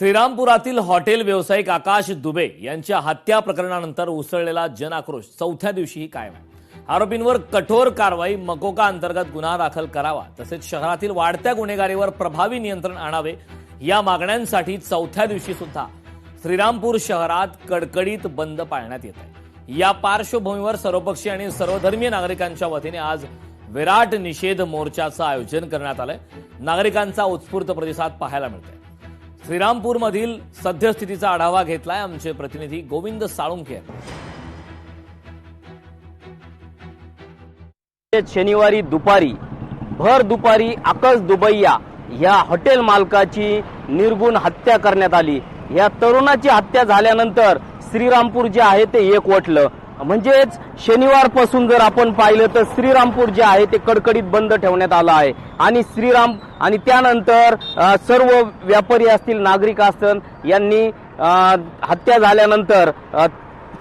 श्रीरामपुरातील hotel व्यावसायिक आकाश दुबे यांच्या हत्या प्रकरणानंतर उसळलेला जनआक्रोश चौथ्या दिवशीही कायम आहे। आरोपींवर कठोर कारवाई, मकोका अंतर्गत गुन्हा दाखल करावा, तसेच शहरातील वाढत्या गुन्हेगारीवर प्रभावी नियंत्रण आणावे या मागण्यांसाठी चौथ्या दिवशी सुद्धा श्रीरामपूर शहरात कडकडीत बंद पाळण्यात येत आहे। या पार्श्वभूमीवर सर्वपक्षीय आणि सर्वधर्मीय नागरिकांच्या वतीने आज विराट निषेध मोर्चाचं आयोजन करण्यात आलंय। नागरिकांचा उत्स्फूर्त प्रतिसाद पाहायला मिळतोय। श्रीरामपूरमधील सद्यस्थितीचा आढावा घेतलाय आमचे प्रतिनिधी गोविंद साळुंखे। शनिवारी दुपारी भर दुपारी आकाश दुबैया या हॉटेल मालकाची निर्गुण हत्या करण्यात आली। या तरुणाची हत्या झाल्यानंतर श्रीरामपूर जे आहे ते एकवटलं। म्हणजेच शनिवारपासून जर आपण पाहिलं तर श्रीरामपूर जे आहे ते कडकडीत बंद ठेवण्यात आलं आहे आणि आणि त्यानंतर सर्व व्यापारी असतील, नागरिक असतील, यांनी हत्या झाल्यानंतर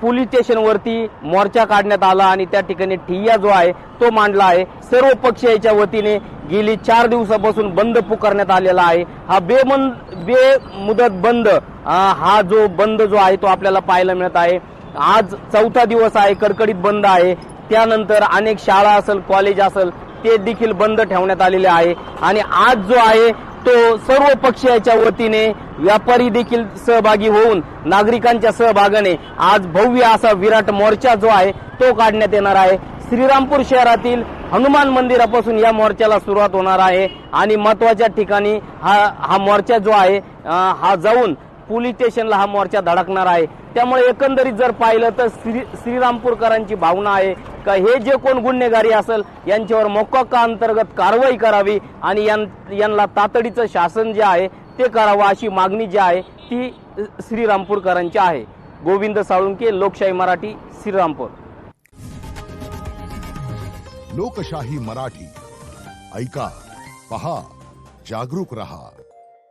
पोलीस स्टेशनवरती मोर्चा काढण्यात आला आणि त्या ठिकाणी ठिय्या जो आहे तो मांडला आहे। सर्व पक्षाच्या वतीने गेली 4 दिवसापासून बंद पुकारण्यात आलेला आहे। हा बेमुदत बंद हा जो बंद जो आहे तो आपल्याला पाहायला मिळत आहे। आज चौथा दिवस आहे, कडकडीत बंद आहे। त्यानंतर अनेक शाळा असेल, कॉलेज असेल ते देखील बंद ठेवण्यात आलेले आहे आणि आज जो आहे तो सर्व पक्षाच्या वतीने व्यापारी देखील सहभागी होऊन नागरिकांच्या सहभागाने आज भव्य असा विराट मोर्चा जो आहे तो काढण्यात येणार आहे। श्रीरामपूर शहरातील हनुमान मंदिरापासून या मोर्चाला सुरुवात होणार आहे आणि महत्वाच्या ठिकाणी हा मोर्चा जो आहे हा जाऊन पोलीस स्टेशनला हा मोर्चा धडकणार आहे। त्यामुळे एकंदरीत जर पाहिलं तर श्रीरामपूरकरांची भावना आहे का हे जे कोण गुन्हेगारी असेल यांच्यावर मोक्का अंतर्गत कारवाई करावी आणि यांना तातडीचं शासन जे आहे ते करावं अशी मागणी जी आहे ती श्रीरामपूरकरांची आहे। गोविंद साळुंखे, लोकशाही मराठी, श्रीरामपूर। लोकशाही मराठी ऐका, पहा, जागरूक रहा।